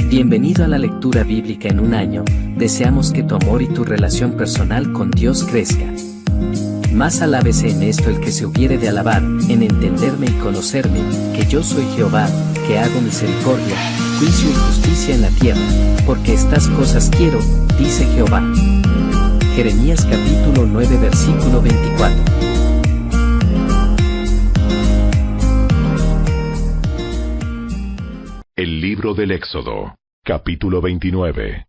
Bienvenido a la lectura bíblica en un año. Deseamos que tu amor y tu relación personal con Dios crezca. Más alábese en esto el que se hubiere de alabar, en entenderme y conocerme, que yo soy Jehová, que hago misericordia, juicio y justicia en la tierra, porque estas cosas quiero, dice Jehová. Jeremías capítulo 9 versículo 24. El libro del Éxodo, capítulo 29.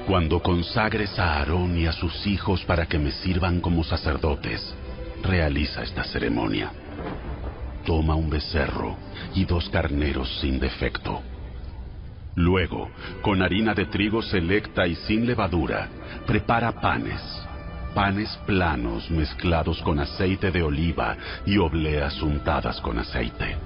Cuando consagres a Aarón y a sus hijos para que me sirvan como sacerdotes, realiza esta ceremonia. Toma un becerro y 2 carneros sin defecto. Luego, con harina de trigo selecta y sin levadura, prepara panes planos mezclados con aceite de oliva y obleas untadas con aceite.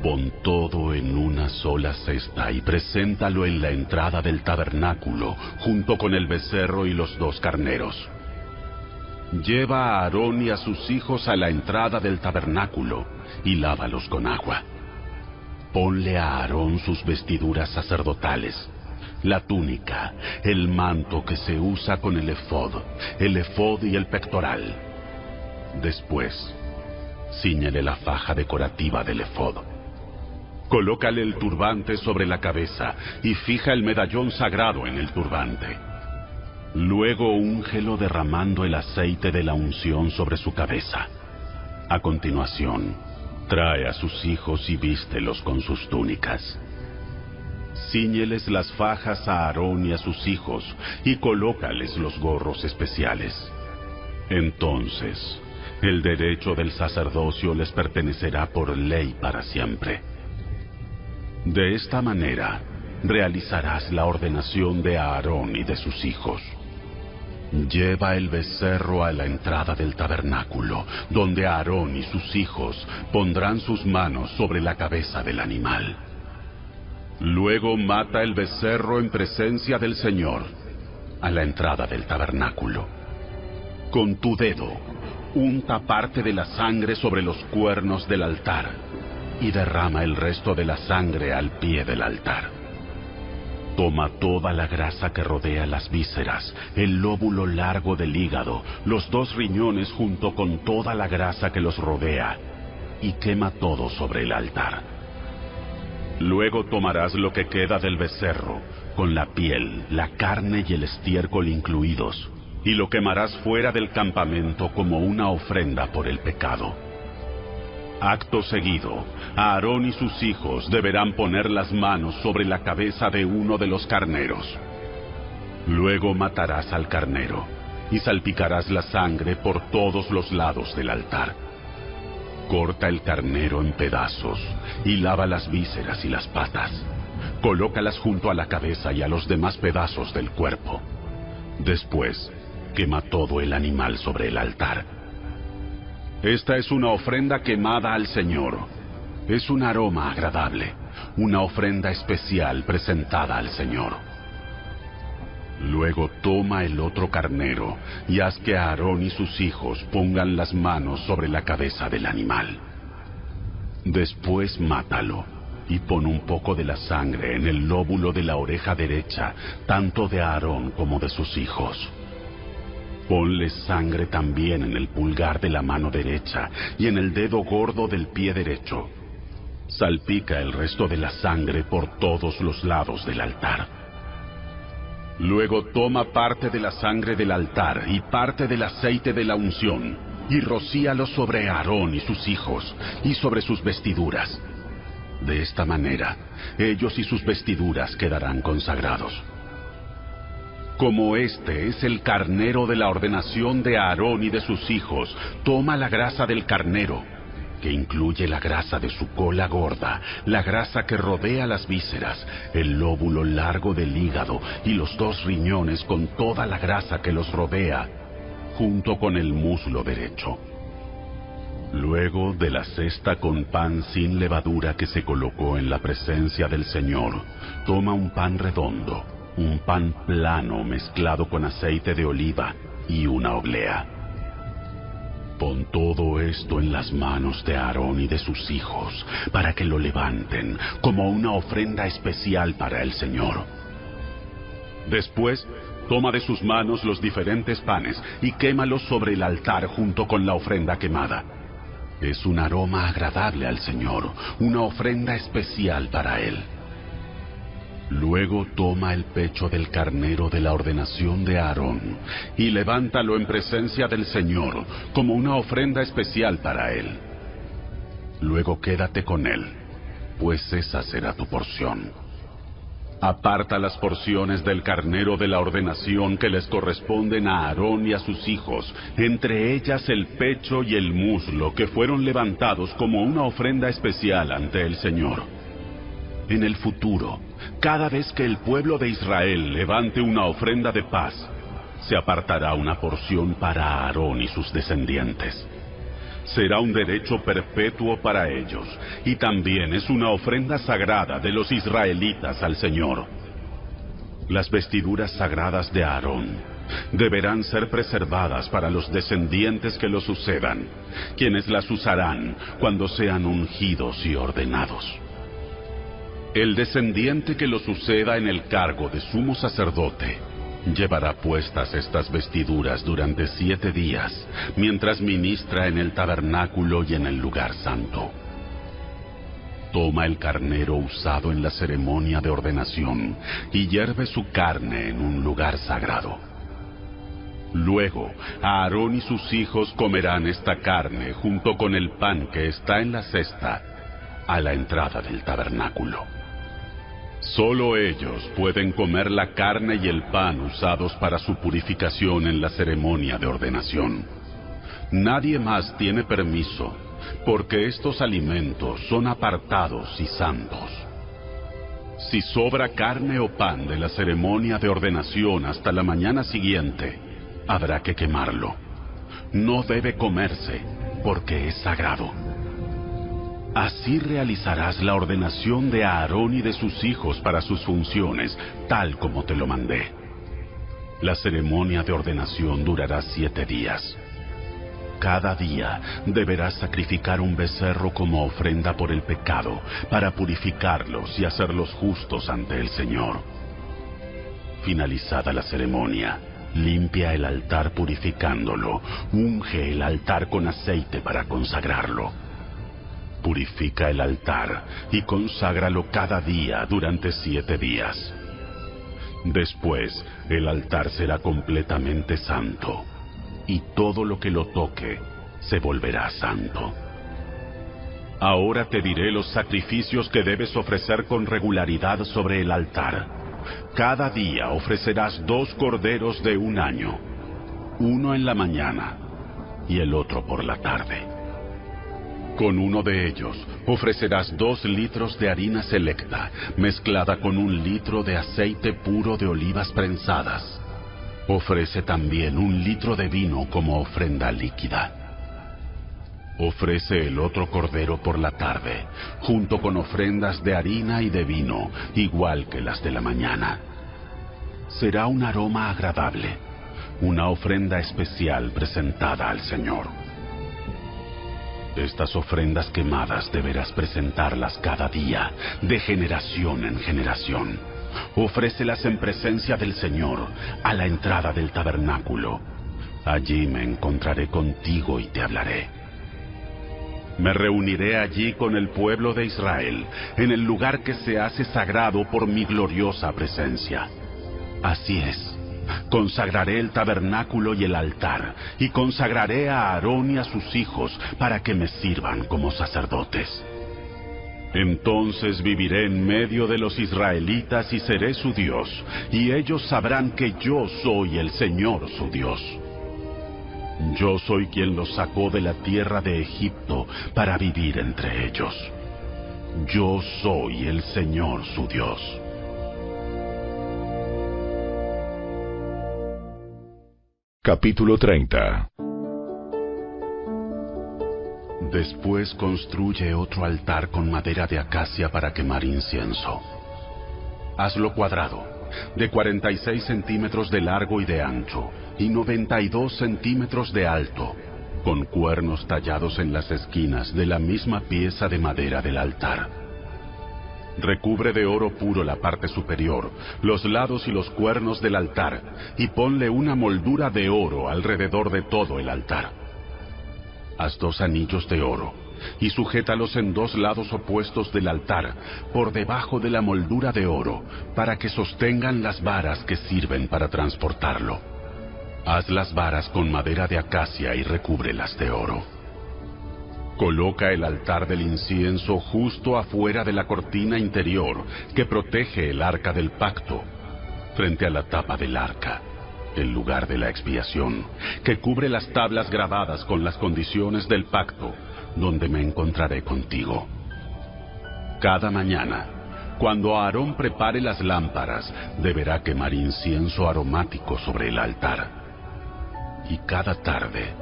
Pon todo en una sola cesta y preséntalo en la entrada del tabernáculo, junto con el becerro y los 2 carneros. Lleva a Aarón y a sus hijos a la entrada del tabernáculo y lávalos con agua. Ponle a Aarón sus vestiduras sacerdotales, la túnica, el manto que se usa con el efod y el pectoral. Después, cíñele la faja decorativa del efod. Colócale el turbante sobre la cabeza y fija el medallón sagrado en el turbante. Luego úngelo derramando el aceite de la unción sobre su cabeza. A continuación, trae a sus hijos y vístelos con sus túnicas. Cíñeles las fajas a Aarón y a sus hijos y colócales los gorros especiales. Entonces, el derecho del sacerdocio les pertenecerá por ley para siempre. De esta manera, realizarás la ordenación de Aarón y de sus hijos. Lleva el becerro a la entrada del tabernáculo, donde Aarón y sus hijos pondrán sus manos sobre la cabeza del animal. Luego mata el becerro en presencia del Señor, a la entrada del tabernáculo. Con tu dedo, unta parte de la sangre sobre los cuernos del altar y derrama el resto de la sangre al pie del altar. Toma toda la grasa que rodea las vísceras, el lóbulo largo del hígado, los 2 riñones junto con toda la grasa que los rodea, y quema todo sobre el altar. Luego tomarás lo que queda del becerro, con la piel, la carne y el estiércol incluidos, y lo quemarás fuera del campamento como una ofrenda por el pecado. Acto seguido, Aarón y sus hijos deberán poner las manos sobre la cabeza de uno de los carneros. Luego matarás al carnero, y salpicarás la sangre por todos los lados del altar. Corta el carnero en pedazos y lava las vísceras y las patas. Colócalas junto a la cabeza y a los demás pedazos del cuerpo. Después, quema todo el animal sobre el altar. Esta es una ofrenda quemada al Señor. Es un aroma agradable, una ofrenda especial presentada al Señor. Luego toma el otro carnero y haz que Aarón y sus hijos pongan las manos sobre la cabeza del animal. Después mátalo y pon un poco de la sangre en el lóbulo de la oreja derecha, tanto de Aarón como de sus hijos. Ponle sangre también en el pulgar de la mano derecha y en el dedo gordo del pie derecho. Salpica el resto de la sangre por todos los lados del altar. Luego toma parte de la sangre del altar y parte del aceite de la unción y rocíalo sobre Aarón y sus hijos y sobre sus vestiduras. De esta manera, ellos y sus vestiduras quedarán consagrados. Como este es el carnero de la ordenación de Aarón y de sus hijos, toma la grasa del carnero, que incluye la grasa de su cola gorda, la grasa que rodea las vísceras, el lóbulo largo del hígado y los 2 riñones con toda la grasa que los rodea, junto con el muslo derecho. Luego de la cesta con pan sin levadura que se colocó en la presencia del Señor, toma un pan redondo, un pan plano mezclado con aceite de oliva y una oblea. Pon todo esto en las manos de Aarón y de sus hijos, para que lo levanten como una ofrenda especial para el Señor. Después, toma de sus manos los diferentes panes y quémalos sobre el altar junto con la ofrenda quemada. Es un aroma agradable al Señor, una ofrenda especial para Él. Luego toma el pecho del carnero de la ordenación de Aarón y levántalo en presencia del Señor como una ofrenda especial para Él. Luego quédate con él, pues esa será tu porción. Aparta las porciones del carnero de la ordenación que les corresponden a Aarón y a sus hijos, entre ellas el pecho y el muslo que fueron levantados como una ofrenda especial ante el Señor. En el futuro, cada vez que el pueblo de Israel levante una ofrenda de paz, se apartará una porción para Aarón y sus descendientes. Será un derecho perpetuo para ellos, y también es una ofrenda sagrada de los israelitas al Señor. Las vestiduras sagradas de Aarón deberán ser preservadas para los descendientes que lo sucedan, quienes las usarán cuando sean ungidos y ordenados. El descendiente que lo suceda en el cargo de sumo sacerdote llevará puestas estas vestiduras durante 7 días, mientras ministra en el tabernáculo y en el lugar santo. Toma el carnero usado en la ceremonia de ordenación y hierve su carne en un lugar sagrado. Luego, Aarón y sus hijos comerán esta carne junto con el pan que está en la cesta a la entrada del tabernáculo. Solo ellos pueden comer la carne y el pan usados para su purificación en la ceremonia de ordenación. Nadie más tiene permiso, porque estos alimentos son apartados y santos. Si sobra carne o pan de la ceremonia de ordenación hasta la mañana siguiente, habrá que quemarlo. No debe comerse, porque es sagrado. Así realizarás la ordenación de Aarón y de sus hijos para sus funciones, tal como te lo mandé. La ceremonia de ordenación durará 7 días. Cada día deberás sacrificar un becerro como ofrenda por el pecado, para purificarlos y hacerlos justos ante el Señor. Finalizada la ceremonia, limpia el altar purificándolo, unge el altar con aceite para consagrarlo. Purifica el altar y conságralo cada día durante 7 días. Después, el altar será completamente santo, y todo lo que lo toque se volverá santo. Ahora te diré los sacrificios que debes ofrecer con regularidad sobre el altar. Cada día ofrecerás 2 corderos de 1 año, uno en la mañana y el otro por la tarde. Con uno de ellos ofrecerás 2 litros de harina selecta, mezclada con 1 litro de aceite puro de olivas prensadas. Ofrece también 1 litro de vino como ofrenda líquida. Ofrece el otro cordero por la tarde, junto con ofrendas de harina y de vino, igual que las de la mañana. Será un aroma agradable, una ofrenda especial presentada al Señor. Estas ofrendas quemadas deberás presentarlas cada día, de generación en generación. Ofrécelas en presencia del Señor, a la entrada del tabernáculo. Allí me encontraré contigo y te hablaré. Me reuniré allí con el pueblo de Israel, en el lugar que se hace sagrado por mi gloriosa presencia. Así es. Consagraré el tabernáculo y el altar, y consagraré a Aarón y a sus hijos para que me sirvan como sacerdotes. Entonces viviré en medio de los israelitas y seré su Dios, y ellos sabrán que yo soy el Señor su Dios. Yo soy quien los sacó de la tierra de Egipto para vivir entre ellos. Yo soy el Señor su Dios. Capítulo 30. Después construye otro altar con madera de acacia para quemar incienso. Hazlo cuadrado, de 46 centímetros de largo y de ancho, y 92 centímetros de alto. con cuernos tallados en las esquinas de la misma pieza de madera del altar. Recubre de oro puro la parte superior, los lados y los cuernos del altar, y ponle una moldura de oro alrededor de todo el altar. Haz 2 anillos de oro, y sujétalos en 2 lados opuestos del altar, por debajo de la moldura de oro, para que sostengan las varas que sirven para transportarlo. Haz las varas con madera de acacia y recúbrelas de oro. Coloca el altar del incienso justo afuera de la cortina interior que protege el arca del pacto, frente a la tapa del arca, el lugar de la expiación, que cubre las tablas grabadas con las condiciones del pacto, donde me encontraré contigo. Cada mañana, cuando Aarón prepare las lámparas, deberá quemar incienso aromático sobre el altar. Y cada tarde,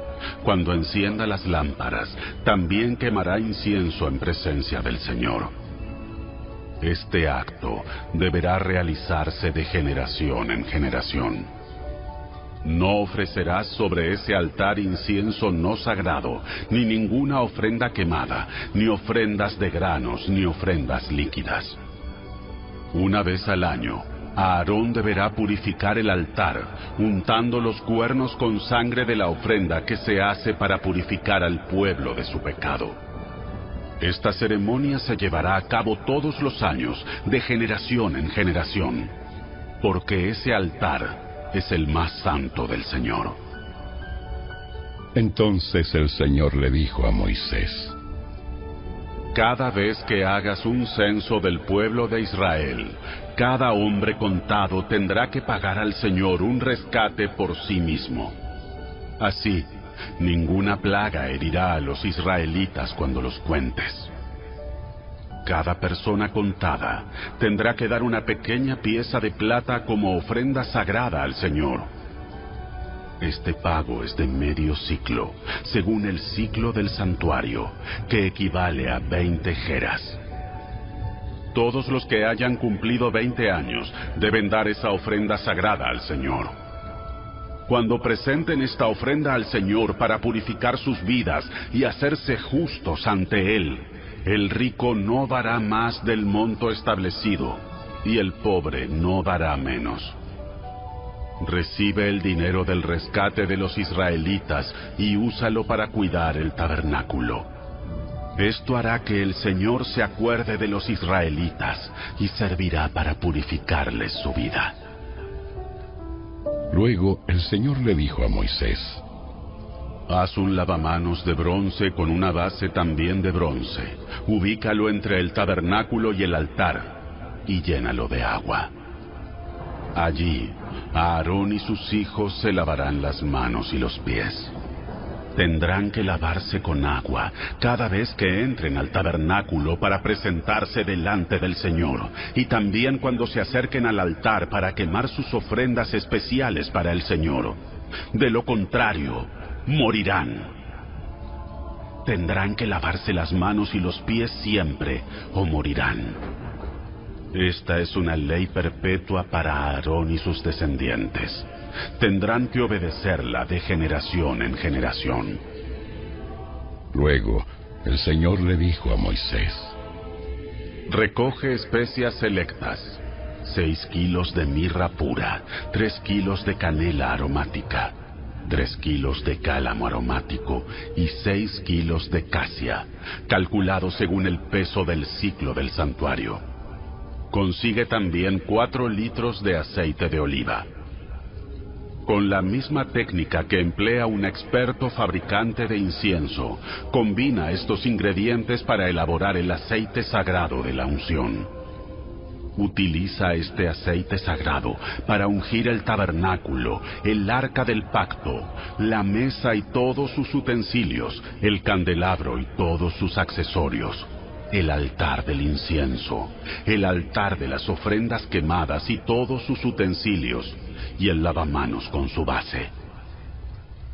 cuando encienda las lámparas, también quemará incienso en presencia del Señor. Este acto deberá realizarse de generación en generación. No ofrecerás sobre ese altar incienso no sagrado, ni ninguna ofrenda quemada, ni ofrendas de granos, ni ofrendas líquidas. Una vez al año, Aarón deberá purificar el altar, untando los cuernos con sangre de la ofrenda que se hace para purificar al pueblo de su pecado. Esta ceremonia se llevará a cabo todos los años, de generación en generación, porque ese altar es el más santo del Señor. Entonces el Señor le dijo a Moisés: Cada vez que hagas un censo del pueblo de Israel, cada hombre contado tendrá que pagar al Señor un rescate por sí mismo. Así, ninguna plaga herirá a los israelitas cuando los cuentes. Cada persona contada tendrá que dar una pequeña pieza de plata como ofrenda sagrada al Señor. Este pago es de medio ciclo, según el ciclo del santuario, que equivale a 20 geras. Todos los que hayan cumplido 20 años deben dar esa ofrenda sagrada al Señor. Cuando presenten esta ofrenda al Señor para purificar sus vidas y hacerse justos ante Él, el rico no dará más del monto establecido, y el pobre no dará menos. Recibe el dinero del rescate de los israelitas y úsalo para cuidar el tabernáculo. Esto hará que el Señor se acuerde de los israelitas y servirá para purificarles su vida. Luego el Señor le dijo a Moisés: Haz un lavamanos de bronce con una base también de bronce. Ubícalo entre el tabernáculo y el altar y llénalo de agua. Allí, Aarón y sus hijos se lavarán las manos y los pies. Tendrán que lavarse con agua cada vez que entren al tabernáculo para presentarse delante del Señor, y también cuando se acerquen al altar para quemar sus ofrendas especiales para el Señor. De lo contrario, morirán. Tendrán que lavarse las manos y los pies siempre, o morirán. Esta es una ley perpetua para Aarón y sus descendientes. Tendrán que obedecerla de generación en generación. Luego el Señor le dijo a Moisés: Recoge especias selectas, 6 kilos de mirra pura, 3 kilos de canela aromática, 3 kilos de cálamo aromático y 6 kilos de casia, calculados según el peso del ciclo del santuario. Consigue también 4 litros de aceite de oliva. Con la misma técnica que emplea un experto fabricante de incienso, combina estos ingredientes para elaborar el aceite sagrado de la unción. Utiliza este aceite sagrado para ungir el tabernáculo, el arca del pacto, la mesa y todos sus utensilios, el candelabro y todos sus accesorios, el altar del incienso, el altar de las ofrendas quemadas y todos sus utensilios, y el lavamanos con su base.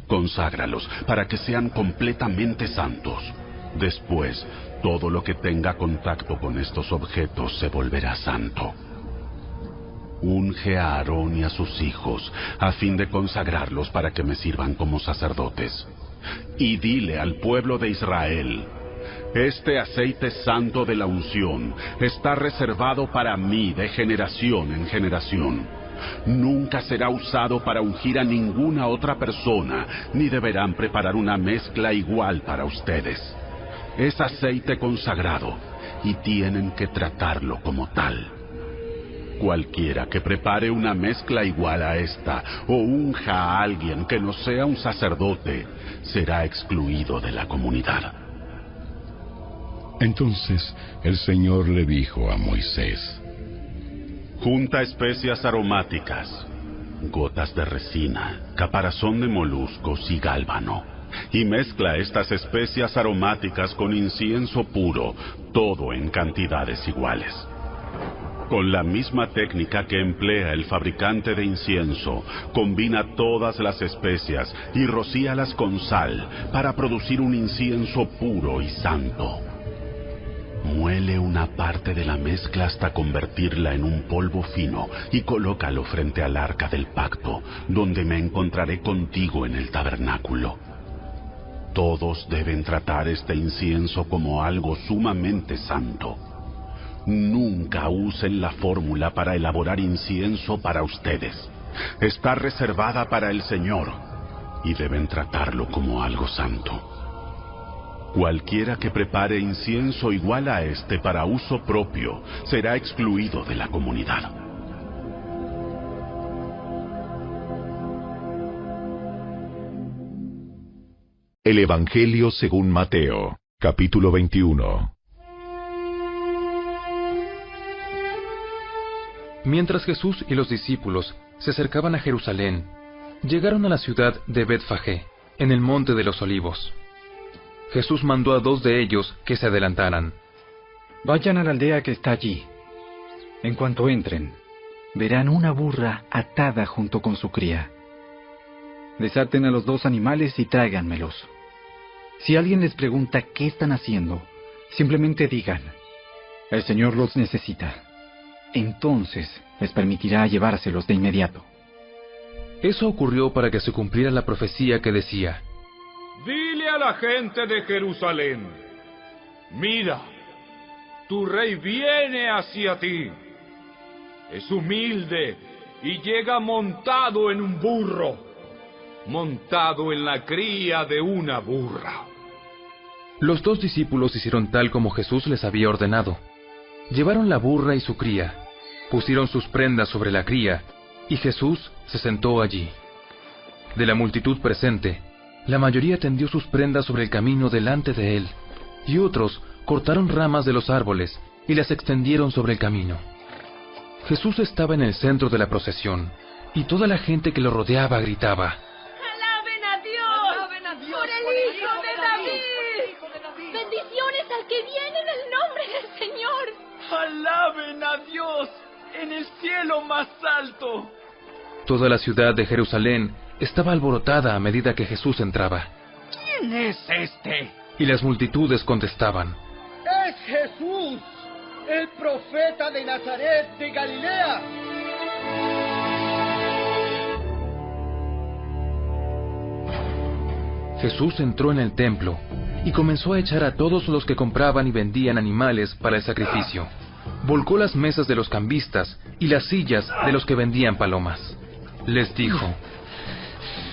Conságralos para que sean completamente santos. Después, todo lo que tenga contacto con estos objetos se volverá santo. Unge a Aarón y a sus hijos, a fin de consagrarlos para que me sirvan como sacerdotes. y dile al pueblo de Israel: este aceite santo de la unción está reservado para mí de generación en generación. Nunca será usado para ungir a ninguna otra persona, ni deberán preparar una mezcla igual para ustedes. Es aceite consagrado y tienen que tratarlo como tal. Cualquiera que prepare una mezcla igual a esta o unja a alguien que no sea un sacerdote será excluido de la comunidad. Entonces el Señor le dijo a Moisés: Junta especias aromáticas, gotas de resina, caparazón de moluscos y gálbano, y mezcla estas especias aromáticas con incienso puro, todo en cantidades iguales. Con la misma técnica que emplea el fabricante de incienso, combina todas las especias y rocíalas con sal para producir un incienso puro y santo. Muele una parte de la mezcla hasta convertirla en un polvo fino y colócalo frente al arca del pacto, donde me encontraré contigo en el tabernáculo. Todos deben tratar este incienso como algo sumamente santo. Nunca usen la fórmula para elaborar incienso para ustedes. Está reservada para el Señor y deben tratarlo como algo santo. Cualquiera que prepare incienso igual a este para uso propio será excluido de la comunidad. El Evangelio según Mateo, capítulo 21. Mientras Jesús y los discípulos se acercaban a Jerusalén, llegaron a la ciudad de Betfagé, en el monte de los Olivos. Jesús mandó a 2 de ellos que se adelantaran. Vayan a la aldea que está allí. En cuanto entren, verán una burra atada junto con su cría. Desaten a los 2 animales y tráiganmelos. Si alguien les pregunta qué están haciendo, simplemente digan: el Señor los necesita. Entonces les permitirá llevárselos de inmediato. Eso ocurrió para que se cumpliera la profecía que decía: Dile a la gente de Jerusalén: mira, tu rey viene hacia ti. Es humilde y llega montado en un burro, montado en la cría de una burra. Los 2 discípulos hicieron tal como Jesús les había ordenado. Llevaron la burra y su cría, pusieron sus prendas sobre la cría, y Jesús se sentó allí. De la multitud presente, la mayoría tendió sus prendas sobre el camino delante de él, y otros cortaron ramas de los árboles y las extendieron sobre el camino. Jesús estaba en el centro de la procesión, y toda la gente que lo rodeaba gritaba: ¡Alaben a Dios! ¡Alaben a Dios! ¡Por el Hijo de David! ¡Bendiciones al que viene en el nombre del Señor! ¡Alaben a Dios en el cielo más alto! Toda la ciudad de Jerusalén estaba alborotada a medida que Jesús entraba. ¿Quién es este? Y las multitudes contestaban: ¡Es Jesús, el profeta de Nazaret de Galilea! Jesús entró en el templo y comenzó a echar a todos los que compraban y vendían animales para el sacrificio. Volcó las mesas de los cambistas y las sillas de los que vendían palomas. Les dijo: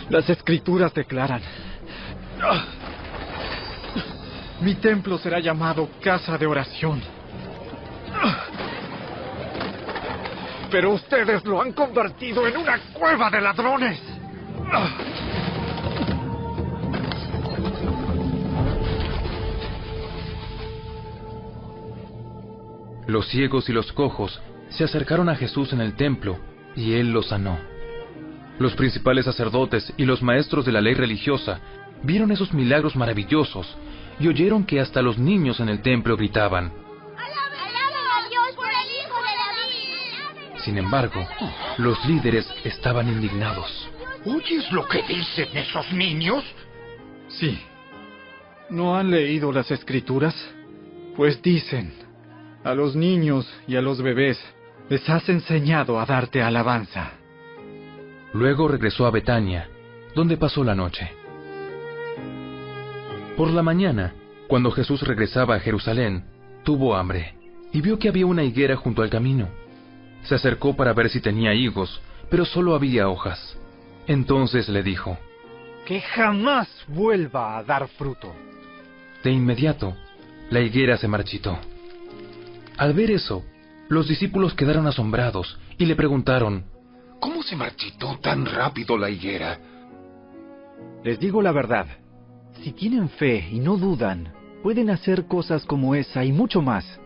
Las Escrituras declaran: mi templo será llamado casa de oración. Pero ustedes lo han convertido en una cueva de ladrones. Los ciegos y los cojos se acercaron a Jesús en el templo, y él los sanó. Los principales sacerdotes y los maestros de la ley religiosa vieron esos milagros maravillosos y oyeron que hasta los niños en el templo gritaban: ¡Alaben a Dios por el Hijo de David! Sin embargo, los líderes estaban indignados. ¿Oyes lo que dicen esos niños? Sí. ¿No han leído las Escrituras? Pues dicen: a los niños y a los bebés les has enseñado a darte alabanza. Luego regresó a Betania, donde pasó la noche. Por la mañana, cuando Jesús regresaba a Jerusalén, tuvo hambre, y vio que había una higuera junto al camino. Se acercó para ver si tenía higos, pero solo había hojas. Entonces le dijo: Que jamás vuelva a dar fruto. De inmediato, la higuera se marchitó. Al ver eso, los discípulos quedaron asombrados y le preguntaron: ¿Cómo se marchitó tan rápido la higuera? Les digo la verdad. Si tienen fe y no dudan, pueden hacer cosas como esa y mucho más.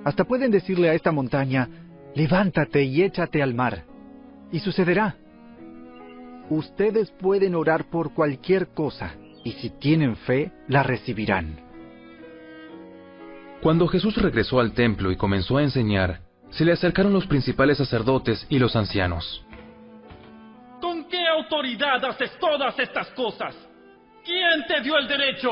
Hasta pueden decirle a esta montaña: levántate y échate al mar, y sucederá. Ustedes pueden orar por cualquier cosa, y si tienen fe, la recibirán. Cuando Jesús regresó al templo y comenzó a enseñar, se le acercaron los principales sacerdotes y los ancianos. ¿Con qué autoridad haces todas estas cosas? ¿Quién te dio el derecho?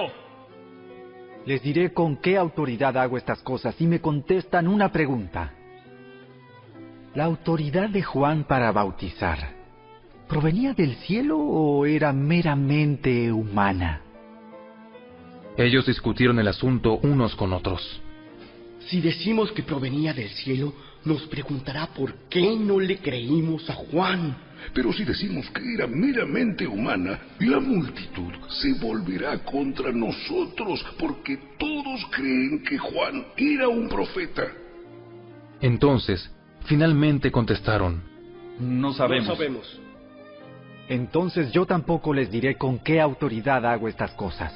Les diré con qué autoridad hago estas cosas si me contestan una pregunta. ¿La autoridad de Juan para bautizar provenía del cielo o era meramente humana? Ellos discutieron el asunto unos con otros. Si decimos que provenía del cielo, nos preguntará por qué no le creímos a Juan. Pero si decimos que era meramente humana, la multitud se volverá contra nosotros, porque todos creen que Juan era un profeta. Entonces, finalmente contestaron: No sabemos. Entonces yo tampoco les diré con qué autoridad hago estas cosas.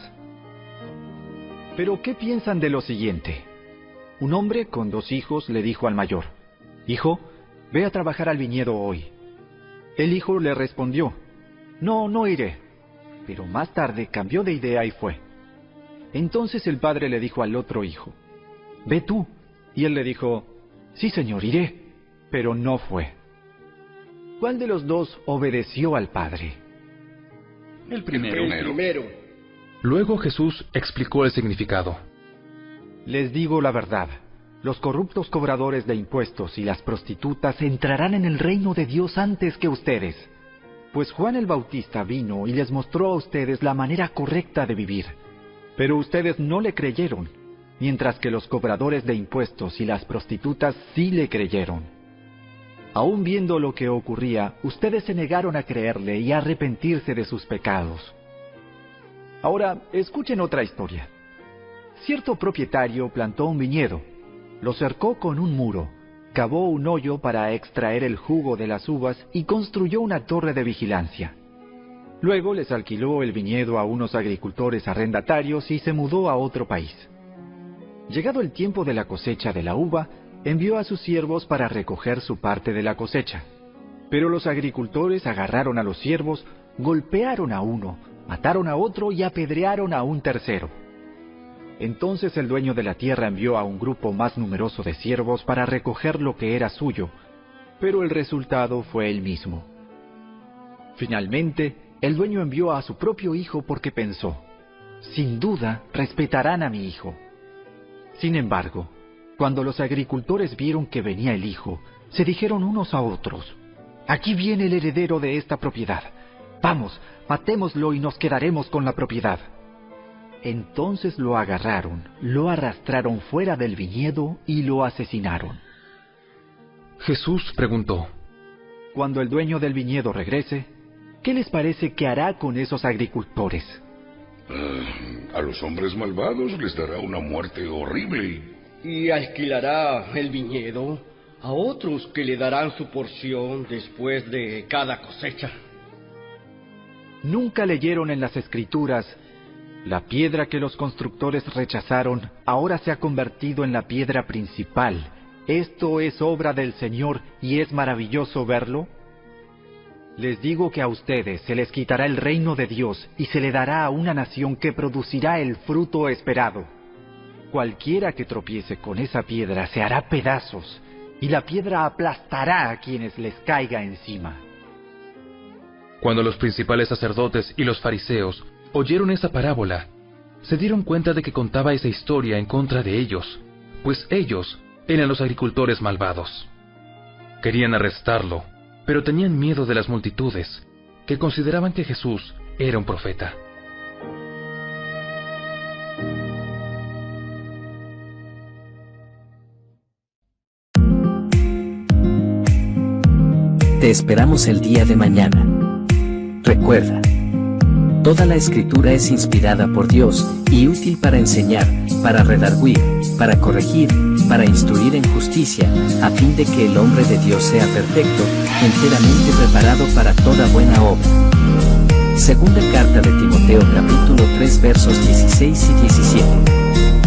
Pero ¿qué piensan de lo siguiente? Un hombre con 2 hijos le dijo al mayor: Hijo, ve a trabajar al viñedo hoy. El hijo le respondió: No iré. Pero más tarde cambió de idea y fue. Entonces el padre le dijo al otro hijo: Ve tú. Y él le dijo: Sí, señor, iré. Pero no fue. ¿Cuál de los 2 obedeció al padre? El primero. Luego Jesús explicó el significado. Les digo la verdad. Los corruptos cobradores de impuestos y las prostitutas entrarán en el reino de Dios antes que ustedes. Pues Juan el Bautista vino y les mostró a ustedes la manera correcta de vivir. Pero ustedes no le creyeron, mientras que los cobradores de impuestos y las prostitutas sí le creyeron. Aún viendo lo que ocurría, ustedes se negaron a creerle y a arrepentirse de sus pecados. Ahora, escuchen otra historia. Cierto propietario plantó un viñedo. Lo cercó con un muro, cavó un hoyo para extraer el jugo de las uvas y construyó una torre de vigilancia. Luego les alquiló el viñedo a unos agricultores arrendatarios y se mudó a otro país. Llegado el tiempo de la cosecha de la uva, envió a sus siervos para recoger su parte de la cosecha. Pero los agricultores agarraron a los siervos, golpearon a uno, mataron a otro y apedrearon a un tercero. Entonces el dueño de la tierra envió a un grupo más numeroso de siervos para recoger lo que era suyo, pero el resultado fue el mismo. Finalmente, el dueño envió a su propio hijo porque pensó: sin duda respetarán a mi hijo. Sin embargo, cuando los agricultores vieron que venía el hijo, se dijeron unos a otros: aquí viene el heredero de esta propiedad. Vamos, matémoslo y nos quedaremos con la propiedad. Entonces lo agarraron, lo arrastraron fuera del viñedo y lo asesinaron. Jesús preguntó: cuando el dueño del viñedo regrese, ¿qué les parece que hará con esos agricultores? A los hombres malvados les dará una muerte horrible. Y alquilará el viñedo a otros que le darán su porción después de cada cosecha. ¿Nunca leyeron en las Escrituras: la piedra que los constructores rechazaron ahora se ha convertido en la piedra principal? Esto es obra del Señor y es maravilloso verlo. Les digo que a ustedes se les quitará el reino de Dios y se le dará a una nación que producirá el fruto esperado. Cualquiera que tropiece con esa piedra se hará pedazos, y la piedra aplastará a quienes les caiga encima. Cuando los principales sacerdotes y los fariseos oyeron esa parábola, se dieron cuenta de que contaba esa historia en contra de ellos, pues ellos eran los agricultores malvados. Querían arrestarlo, pero tenían miedo de las multitudes, que consideraban que Jesús era un profeta. Te esperamos el día de mañana. Recuerda, toda la escritura es inspirada por Dios y útil para enseñar, para redarguir, para corregir, para instruir en justicia, a fin de que el hombre de Dios sea perfecto, enteramente preparado para toda buena obra. Segunda carta de Timoteo capítulo 3 versos 16 y 17.